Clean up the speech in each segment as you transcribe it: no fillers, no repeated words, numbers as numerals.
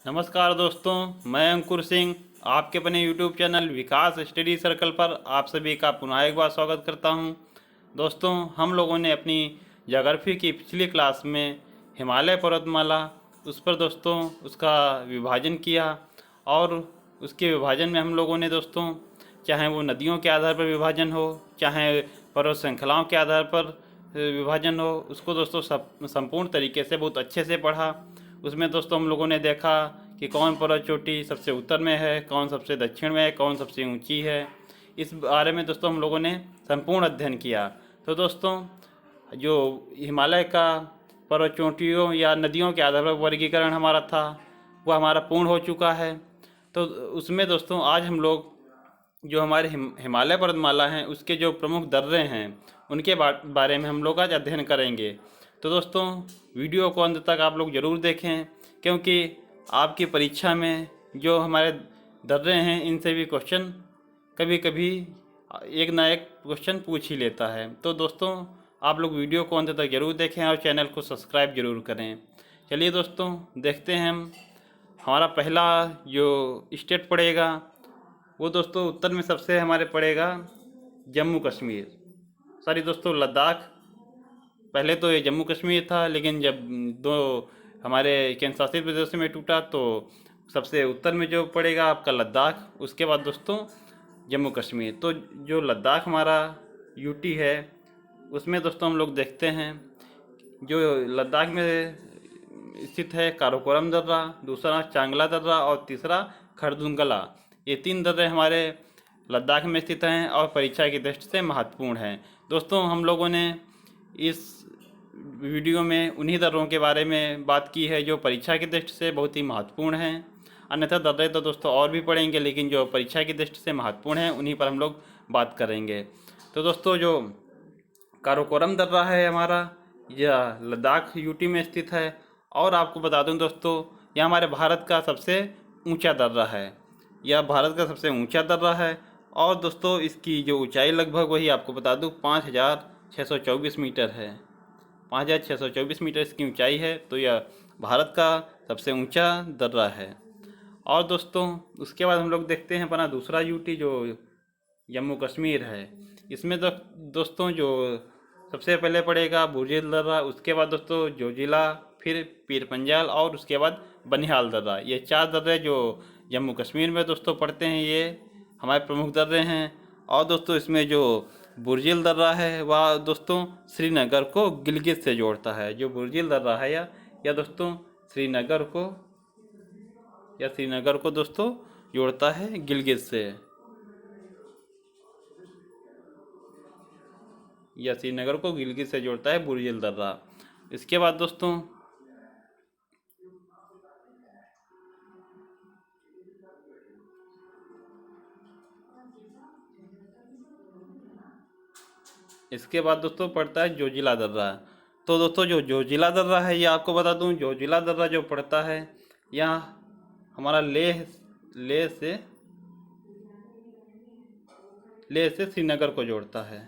नमस्कार दोस्तों, मैं अंकुर सिंह आपके अपने यूट्यूब चैनल विकास स्टडी सर्कल पर आप सभी का पुनः एक बार स्वागत करता हूं। दोस्तों, हम लोगों ने अपनी ज्योग्राफी की पिछली क्लास में हिमालय पर्वतमाला उस पर दोस्तों उसका विभाजन किया और उसके विभाजन में हम लोगों ने दोस्तों चाहे वो नदियों के आधार पर विभाजन हो, चाहे पर्वत श्रृंखलाओं के आधार पर विभाजन हो, उसको दोस्तों संपूर्ण तरीके से बहुत अच्छे से पढ़ा। उसमें दोस्तों हम लोगों ने देखा कि कौन पर्वत चोटी सबसे उत्तर में है, कौन सबसे दक्षिण में है, कौन सबसे ऊंची है। इस बारे में दोस्तों हम लोगों ने संपूर्ण अध्ययन किया। तो दोस्तों जो हिमालय का पर्वत चोटियों या नदियों के आधार पर वर्गीकरण हमारा था वो हमारा पूर्ण हो चुका है। तो उसमें दोस्तों आज हम लोग जो हमारे हिमालय पर्वतमाला हैं उसके जो प्रमुख दर्रे हैं उनके बारे में हम लोग आज अध्ययन करेंगे। तो दोस्तों वीडियो को अंत तक आप लोग ज़रूर देखें, क्योंकि आपकी परीक्षा में जो हमारे दर्रे हैं इनसे भी क्वेश्चन कभी कभी एक ना एक क्वेश्चन पूछ ही लेता है। तो दोस्तों आप लोग वीडियो को अंत तक ज़रूर देखें और चैनल को सब्सक्राइब ज़रूर करें। चलिए दोस्तों देखते हैं हम हमारा पहला जो स्टेट पड़ेगा वो दोस्तों उत्तर में सबसे हमारे पड़ेगा जम्मू कश्मीर। सॉरी दोस्तों, लद्दाख। पहले तो ये जम्मू कश्मीर था, लेकिन जब दो हमारे केंद्र शासित प्रदेशों में टूटा तो सबसे उत्तर में जो पड़ेगा आपका लद्दाख, उसके बाद दोस्तों जम्मू कश्मीर। तो जो लद्दाख हमारा यूटी है उसमें दोस्तों हम लोग देखते हैं जो लद्दाख में स्थित है काराकोरम दर्रा, दूसरा चांगला दर्रा और तीसरा खरदुंगला। ये तीन दर्रे हमारे लद्दाख में स्थित हैं और परीक्षा की दृष्टि से महत्वपूर्ण हैं। दोस्तों हम लोगों ने इस वीडियो में उन्हीं दर्रों के बारे में बात की है जो परीक्षा की दृष्टि से बहुत ही महत्वपूर्ण हैं। अन्यथा दर्रे तो दोस्तों और भी पढ़ेंगे, लेकिन जो परीक्षा की दृष्टि से महत्वपूर्ण हैं उन्हीं पर हम लोग बात करेंगे। तो दोस्तों जो काराकोरम दर्रा है हमारा, यह लद्दाख यूटी में स्थित है। और आपको बता दूं दोस्तों, यह हमारे भारत का सबसे ऊंचा दर्रा है। यह भारत का सबसे ऊंचा दर्रा है और दोस्तों इसकी जो ऊंचाई लगभग वही आपको बता दूं 5,624 मीटर है। 5,624 मीटर इसकी ऊंचाई है। तो यह भारत का सबसे ऊंचा दर्रा है। और दोस्तों उसके बाद हम लोग देखते हैं अपना दूसरा यूटी जो जम्मू कश्मीर है। इसमें दोस्तों जो सबसे पहले पड़ेगा बुर्जिल दर्रा, उसके बाद दोस्तों जोजिला, फिर पीर पंजाल और उसके बाद बनिहाल दर्रा। ये चार दर्रे जो जम्मू कश्मीर में दोस्तों पड़ते हैं ये हमारे प्रमुख दर्रे हैं। और दोस्तों इसमें जो बुर्जिल दर्रा है वह दोस्तों श्रीनगर को गिलगित से जोड़ता है। जो बुर्जिल दर्रा है या दोस्तों श्रीनगर को दोस्तों जोड़ता है गिलगित से, या श्रीनगर को गिलगित से जोड़ता है बुर्जिल दर्रा। इसके बाद दोस्तों पड़ता है जोजिला दर्रा। तो दोस्तों जो जोजिला दर्रा है ये आपको बता दूं, जोजिला दर्रा जो पड़ता है यहाँ हमारा लेह से श्रीनगर को जोड़ता है।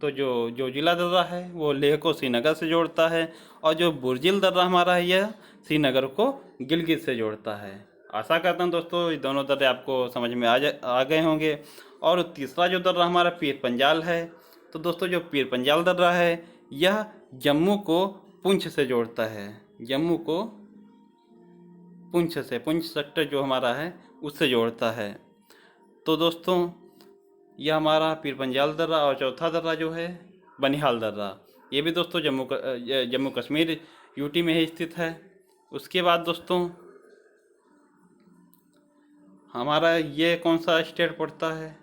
तो जो जोजिला दर्रा है वो लेह को श्रीनगर से जोड़ता है और जो बुर्जिल दर्रा हमारा है यह श्रीनगर को गिलगित से जोड़ता है। आशा करता हूँ दोस्तों ये दोनों दर्रे आपको समझ में आ गए होंगे। और तीसरा जो दर्रा हमारा पीर पंजाल है। तो दोस्तों जो पीर पंजाल दर्रा है यह जम्मू को पुंछ से जोड़ता है। जम्मू को पुंछ सेक्टर जो हमारा है उससे जोड़ता है। तो दोस्तों यह हमारा पीर पंजाल दर्रा और चौथा दर्रा जो है बनिहाल दर्रा, ये भी दोस्तों जम्मू कश्मीर यूटी में ही स्थित है। उसके बाद दोस्तों हमारा ये कौन सा स्टेट पड़ता है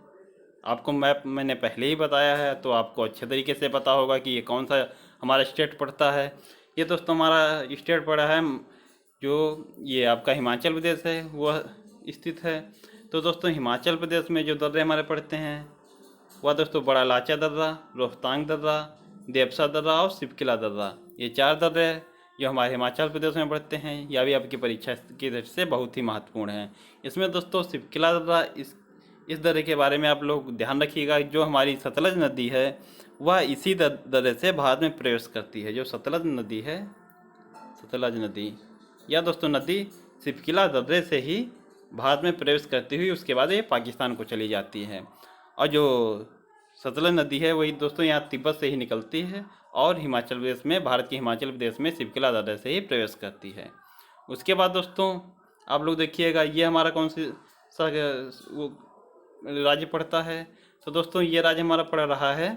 आपको मैंने पहले ही बताया है, तो आपको अच्छे तरीके से पता होगा कि ये कौन सा हमारा स्टेट पड़ता है। ये दोस्तों हमारा स्टेट पड़ा है जो ये आपका हिमाचल प्रदेश है वह स्थित है। तो दोस्तों हिमाचल प्रदेश में जो दर्रे हमारे पड़ते हैं वह दोस्तों बड़ा लाचा दर्रा, रोहतांग दर्रा, देवसा दर्रा और सिपकिला दर्रा। ये चार दर्रे जो हमारे हिमाचल प्रदेश में पड़ते हैं यह भी आपकी परीक्षा की दृष्टि से बहुत ही महत्वपूर्ण है। इसमें दोस्तों सिपकिला दर्रा इस दर्रे के बारे में आप लोग ध्यान रखिएगा। जो हमारी सतलज नदी है वह इसी दर्रे से भारत में प्रवेश करती है। जो सतलज नदी है, सतलज नदी यह दोस्तों नदी सिपकिला दर्रे से ही भारत में प्रवेश करती हुई उसके बाद ये पाकिस्तान को चली जाती है। और जो सतलज नदी है वही दोस्तों यहाँ तिब्बत से ही निकलती है और हिमाचल प्रदेश में, भारत के हिमाचल प्रदेश में सिपकिला दर्रे से ही प्रवेश करती है। उसके बाद दोस्तों आप लोग देखिएगा ये हमारा कौन सा वो राज्य पड़ता है। तो दोस्तों ये राज्य हमारा पड़ रहा है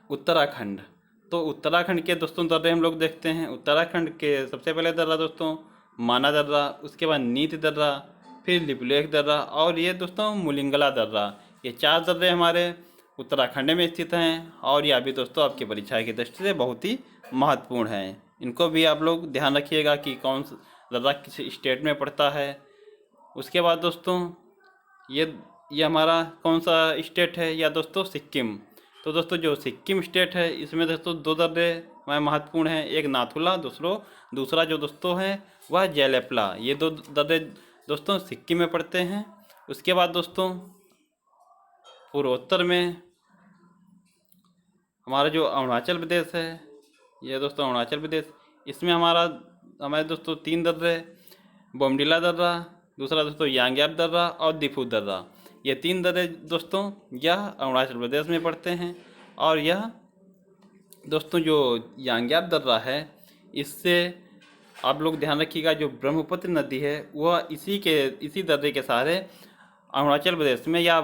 उत्तराखंड। तो उत्तराखंड के दोस्तों दर्रे हम लोग देखते हैं। उत्तराखंड के सबसे पहले दर्रा दोस्तों माना दर्रा, उसके बाद नीत दर्रा, फिर लिपुलेख दर्रा और ये दोस्तों मुलिंगला दर्रा। ये 4 दर्रे हमारे उत्तराखंड में स्थित हैं और यह भी दोस्तों आपकी परीक्षा की दृष्टि से बहुत ही महत्वपूर्ण हैं। इनको भी आप लोग ध्यान रखिएगा कि कौन सा दर्रा किस स्टेट में पड़ता है। उसके बाद दोस्तों ये हमारा कौन सा स्टेट है, या दोस्तों सिक्किम। तो दोस्तों जो सिक्किम स्टेट है इसमें दोस्तों 2 दर्रे हमारे महत्वपूर्ण हैं, एक नाथुला, दूसरा जो दोस्तों है वह जेलेपला। ये 2 दर्रे दोस्तों सिक्किम में पड़ते हैं। उसके बाद दोस्तों पूर्वोत्तर में हमारा जो अरुणाचल प्रदेश है, ये दोस्तों अरुणाचल प्रदेश, इसमें हमारे दोस्तों 3 दर्रे, बोमडिला दर्रा, दूसरा दोस्तों यांग्याप दर्रा और दिफू दर्रा। ये 3 दर्रे दोस्तों यह अरुणाचल प्रदेश में पड़ते हैं। और यह दोस्तों जो यांग्याप दर्रा है इससे आप लोग ध्यान रखिएगा, जो ब्रह्मपुत्र नदी है वह इसी दर्रे के सहारे अरुणाचल प्रदेश में या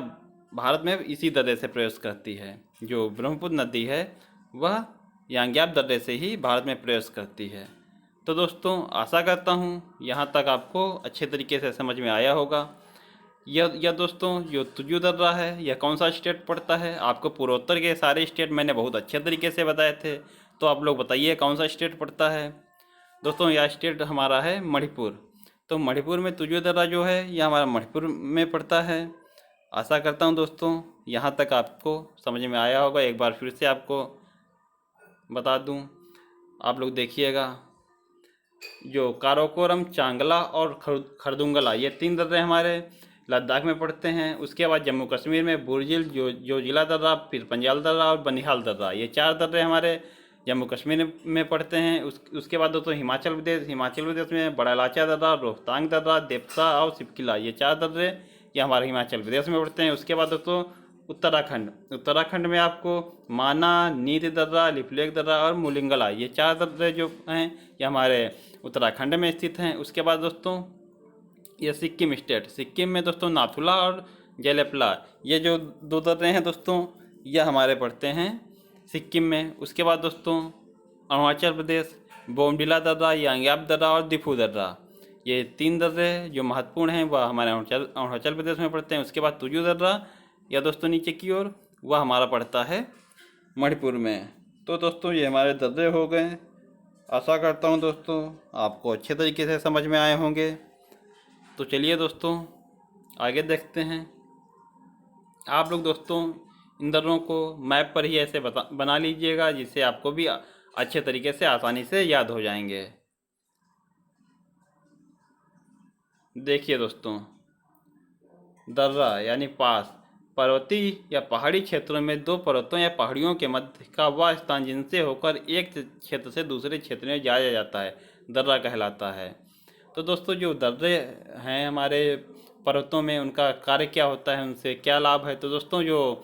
भारत में इसी दर्रे से प्रवेश करती है। जो ब्रह्मपुत्र नदी है वह यांग्याप दर्रे से ही भारत में प्रवेश करती है। तो दोस्तों आशा करता हूँ यहाँ तक आपको अच्छे तरीके से समझ में आया होगा। यह दोस्तों जो तुजू दर्रा है यह कौन सा स्टेट पड़ता है, आपको पूर्वोत्तर के सारे स्टेट मैंने बहुत अच्छे तरीके से बताए थे। तो आप लोग बताइए कौन सा स्टेट पड़ता है। दोस्तों यह स्टेट हमारा है मणिपुर। तो मणिपुर में तुजू दर्रा जो है यह हमारा मणिपुर में पड़ता है। आशा करता हूँ दोस्तों यहाँ तक आपको समझ में आया होगा। एक बार फिर से आपको बता दूँ, आप लोग देखिएगा जो काराकोरम, चांगला और खरदुंगला ये 3 दर्रे हमारे लद्दाख में पड़ते हैं। उसके बाद जम्मू कश्मीर में बुरजिल, जोजिला दर्रा, फिर पंजाल दर्रा और बनिहाल दर्रा, ये 4 दर्रे हमारे जम्मू कश्मीर में पड़ते हैं। उसके बाद दोस्तों हिमाचल प्रदेश में बड़ा लाचा दर्रा, रोहतांग दर्रा, देपसा और सिपकिला, ये 4 दर्रे ये हमारे हिमाचल प्रदेश में पड़ते हैं। उसके बाद दोस्तों उत्तराखंड में आपको माना, नीत दर्रा, लिपुलेख दर्रा और मुलिंगला, ये 4 दर्रे जो हैं ये हमारे उत्तराखंड में स्थित हैं। उसके बाद दोस्तों ये सिक्किम में दोस्तों नाथुला और जेलेपला, ये जो 2 दर्रे हैं दोस्तों यह हमारे पड़ते हैं सिक्किम में। उसके बाद दोस्तों अरुणाचल प्रदेश बोमडिला दर्रा, यांग्याप दर्रा और दिफू दर्रा, ये 3 दर्रे जो महत्वपूर्ण हैं वह हमारे अरुणाचल प्रदेश में पड़ते हैं। उसके बाद तुजू दर्रा या दोस्तों नीचे की ओर वह हमारा पड़ता है मणिपुर में। तो दोस्तों ये हमारे दर्रे हो गए। आशा करता हूँ दोस्तों आपको अच्छे तरीके से समझ में आए होंगे। तो चलिए दोस्तों आगे देखते हैं। आप लोग दोस्तों इन दर्रों को मैप पर ही ऐसे बना लीजिएगा जिससे आपको भी अच्छे तरीके से आसानी से याद हो जाएंगे। देखिए दोस्तों दर्रा यानी पास, पर्वतीय या पहाड़ी क्षेत्रों में 2 पर्वतों या पहाड़ियों के मध्य का वह स्थान जिनसे होकर एक क्षेत्र से दूसरे क्षेत्र में जाया जाता है दर्रा कहलाता है। तो दोस्तों जो दर्रे हैं हमारे पर्वतों में उनका कार्य क्या होता है, उनसे क्या लाभ है। तो दोस्तों जो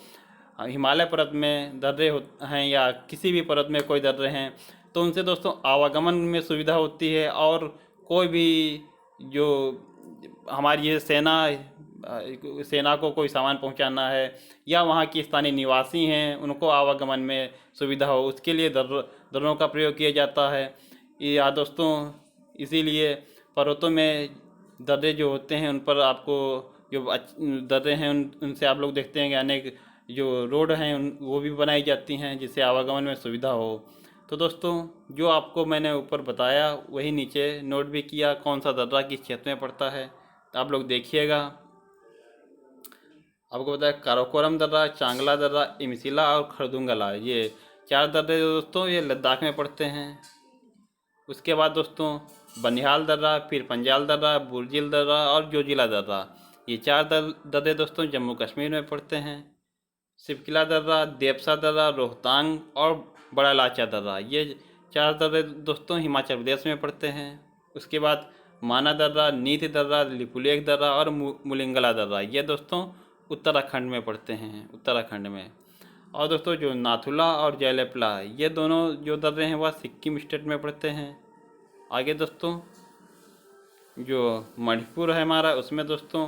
हिमालय पर्वत में दर्रे हैं या किसी भी पर्वत में कोई दर्रे हैं तो उनसे दोस्तों आवागमन में सुविधा होती है। और कोई भी जो हमारी ये सेना को कोई सामान पहुंचाना है या वहाँ की स्थानीय निवासी हैं उनको आवागमन में सुविधा हो, उसके लिए दर्रों का प्रयोग किया जाता है। या दोस्तों इसीलिए पर्वतों में दर्रे जो होते हैं उन पर आपको जो दर्रे हैं उनसे आप लोग देखते हैं कि अनेक जो रोड हैं वो भी बनाई जाती हैं जिससे आवागमन में सुविधा हो। तो दोस्तों जो आपको मैंने ऊपर बताया वही नीचे नोट भी किया कौन सा दर्रा किस क्षेत्र में पड़ता है। तो आप लोग देखिएगा, आपको बताया काराकोरम दर्रा, चांगला दर्रा, इमसिला और खरदुंगला, ये 4 दर्रे दोस्तों ये लद्दाख में पड़ते हैं। उसके बाद दोस्तों बनिहाल दर्रा, फिर पंजाल दर्रा, बुरजिल दर्रा और जोजिला दर्रा, ये 4 दर्रे दोस्तों जम्मू कश्मीर में पड़ते हैं। सिपकिला दर्रा, देपसा दर्रा, रोहतांग और बड़ा लाचा दर्रा, ये 4 दर्रे दोस्तों हिमाचल प्रदेश में पड़ते हैं। उसके बाद माना दर्रा, नीति दर्रा, लिपुलेख दर्रा और मुलिंगला दर्रा, ये दोस्तों उत्तराखंड में पड़ते हैं, उत्तराखंड में। और दोस्तों जो नाथुला और जयलेपला, ये दोनों जो दर्रे हैं वह सिक्किम स्टेट में पड़ते हैं। आगे दोस्तों जो मणिपुर है हमारा, उसमें दोस्तों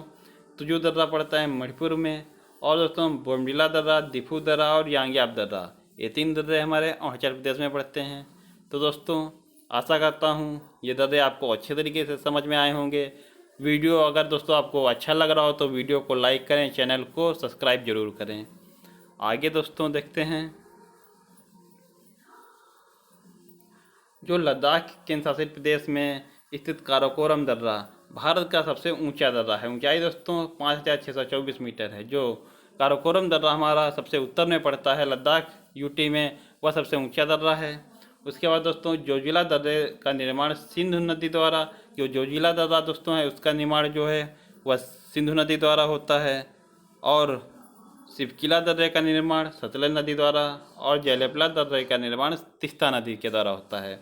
तुजू दर्रा पड़ता है मणिपुर में। और दोस्तों बोमडिला दर्रा, दिफू दर्रा और यांग्याप दर्रा, ये 3 दर्रे हमारे अरुणाचल प्रदेश में पड़ते हैं। तो दोस्तों आशा करता हूँ ये दर्रे आपको अच्छे तरीके से समझ में आए होंगे। वीडियो अगर दोस्तों आपको अच्छा लग रहा हो तो वीडियो को लाइक करें, चैनल को सब्सक्राइब जरूर करें। आगे दोस्तों देखते हैं जो लद्दाख केंद्र शासित प्रदेश में स्थित काराकोरम दर्रा भारत का सबसे ऊंचा दर्रा है। ऊंचाई दोस्तों 5624 मीटर है। जो काराकोरम दर्रा हमारा सबसे उत्तर में पड़ता है, लद्दाख यूटी में, वह सबसे ऊंचा दर्रा है। उसके बाद दोस्तों जोजिला दर्रे का निर्माण सिंधु नदी द्वारा, जो जोजिला दर्रा दोस्तों है उसका निर्माण जो है वह सिंधु नदी द्वारा होता है। और सिपकिला दर्रे का निर्माण सतलज नदी द्वारा और जयलेपला दर्रे का निर्माण तीस्ता नदी के द्वारा होता है।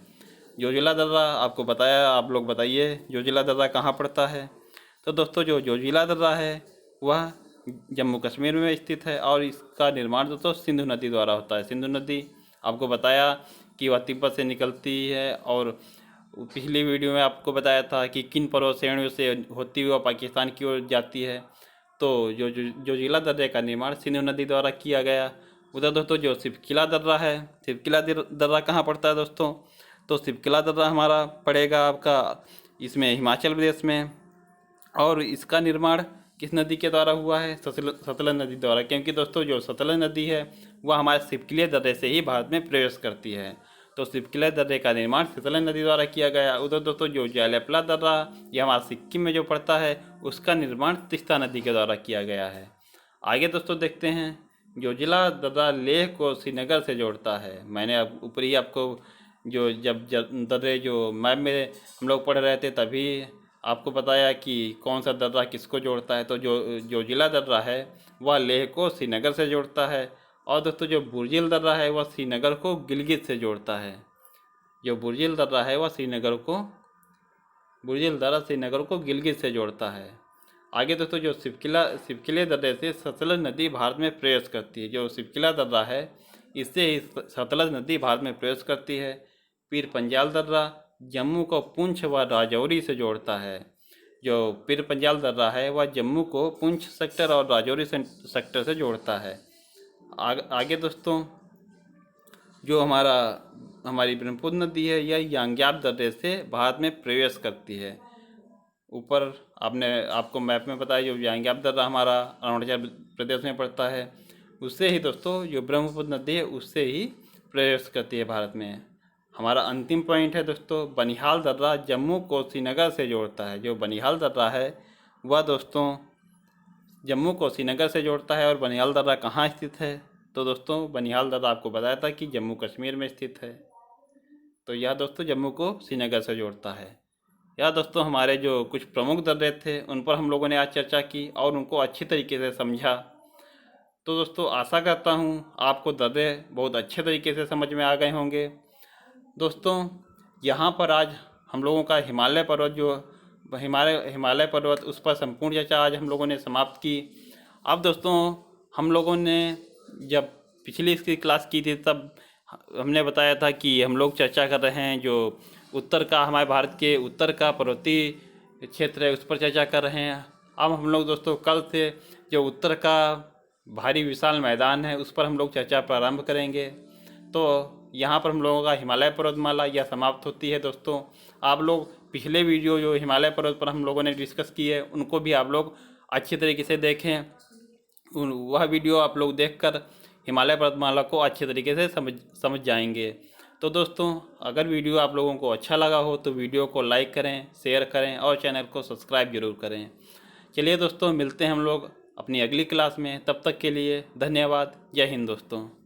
जोजिला दर्रा आपको बताया, आप लोग बताइए जोजिला दर्रा कहाँ पड़ता है। तो दोस्तों जो जोजिला दर्रा है वह जम्मू कश्मीर में स्थित है और इसका निर्माण दोस्तों सिंधु नदी द्वारा होता है। सिंधु नदी आपको बताया कि वह तिब्बत से निकलती है और पिछली वीडियो में आपको बताया था कि किन पर्वत श्रेणियों से होती हुई पाकिस्तान की ओर जाती है। तो जोजिला दर्रे का निर्माण सिंधु नदी द्वारा किया गया। उधर दोस्तों जो सिपकिला दर्रा है, सिपकिला दर्रा कहाँ पड़ता है दोस्तों, तो सिपकिला दर्रा हमारा पड़ेगा आपका इसमें हिमाचल प्रदेश में। और इसका निर्माण किस नदी के द्वारा हुआ है, सतलज नदी द्वारा, क्योंकि दोस्तों जो सतलज नदी है वह हमारे सिपकिले दर्रे से ही भारत में प्रवेश करती है। तो सिपकिले दर्रे का निर्माण सतलज नदी द्वारा किया गया। उधर दोस्तों जो जयलेपला दर्रा ये हमारा सिक्किम में जो पड़ता है उसका निर्माण तीस्ता नदी के द्वारा किया गया है। आगे दोस्तों देखते हैं जोजिला दर्रा लेह को श्रीनगर से जोड़ता है। मैंने अब ऊपर ही आपको जो जब दर्रे जो मैप में हम लोग पढ़ रहे थे तभी आपको बताया कि कौन सा दर्रा किसको जोड़ता है। तो जो जिला दर्रा है वह लेह को श्रीनगर से जोड़ता है। और दोस्तों जो बुर्जिल दर्रा है वह श्रीनगर को गिलगित से जोड़ता है। जो बुर्जिल दर्रा है वह बुर्जिल दर्रा श्रीनगर को गिलगित से जोड़ता है। आगे दोस्तों जो सिपकिले दर्रे से सतलज नदी भारत में प्रवेश करती है। जो सिपकिला दर्रा है इससे ही सतलज नदी भारत में प्रवेश करती है। पीर पंजाल दर्रा जम्मू को पुंछ व राजौरी से जोड़ता है। जो पीर पंजाल दर्रा है वह जम्मू को पुंछ सेक्टर और राजौरी सेक्टर से जोड़ता है। आगे दोस्तों जो हमारी ब्रह्मपुत्र नदी है यह यांग्याप दर्रे से भारत में प्रवेश करती है। ऊपर आपको मैप में बताया जो यांग्याप दर्रा हमारा अरुणाचल प्रदेश में पड़ता है, उससे ही दोस्तों जो ब्रह्मपुत्र नदी है उससे ही प्रवेश करती है भारत में। हमारा अंतिम पॉइंट है दोस्तों बनिहाल दर्रा जम्मू को श्रीनगर से जोड़ता है। जो बनिहाल दर्रा है वह दोस्तों जम्मू को श्रीनगर से जोड़ता है। और बनिहाल दर्रा कहाँ स्थित है, तो दोस्तों बनिहाल दर्रा आपको बताया था कि जम्मू कश्मीर में स्थित है। तो यह दोस्तों जम्मू को श्रीनगर से जोड़ता है। यह दोस्तों हमारे जो कुछ प्रमुख दर्रे थे उन पर हम लोगों ने आज चर्चा की और उनको अच्छी तरीके से समझा। तो दोस्तों आशा करता हूँ आपको दर्रे बहुत अच्छे तरीके से समझ में आ गए होंगे। दोस्तों यहाँ पर आज हम लोगों का हिमालय पर्वत उस पर संपूर्ण चर्चा आज हम लोगों ने समाप्त की। अब दोस्तों हम लोगों ने जब पिछली इसकी क्लास की थी तब हमने बताया था कि हम लोग चर्चा कर रहे हैं जो हमारे भारत के उत्तर का पर्वतीय क्षेत्र है उस पर चर्चा कर रहे हैं। अब हम लोग दोस्तों कल से जो उत्तर का भारी विशाल मैदान है उस पर हम लोग चर्चा प्रारंभ करेंगे। तो यहाँ पर हम लोगों का हिमालय पर्वतमाला यह समाप्त होती है। दोस्तों आप लोग पिछले वीडियो जो हिमालय पर्वत पर हम लोगों ने डिस्कस की है उनको भी आप लोग अच्छी तरीके से देखें। वह वीडियो आप लोग देखकर हिमालय पर्वतमाला को अच्छे तरीके से समझ जाएंगे। तो दोस्तों अगर वीडियो आप लोगों को अच्छा लगा हो तो वीडियो को लाइक करें, शेयर करें और चैनल को सब्सक्राइब जरूर करें। चलिए दोस्तों मिलते हैं हम लोग अपनी अगली क्लास में, तब तक के लिए धन्यवाद। जय हिंद दोस्तों।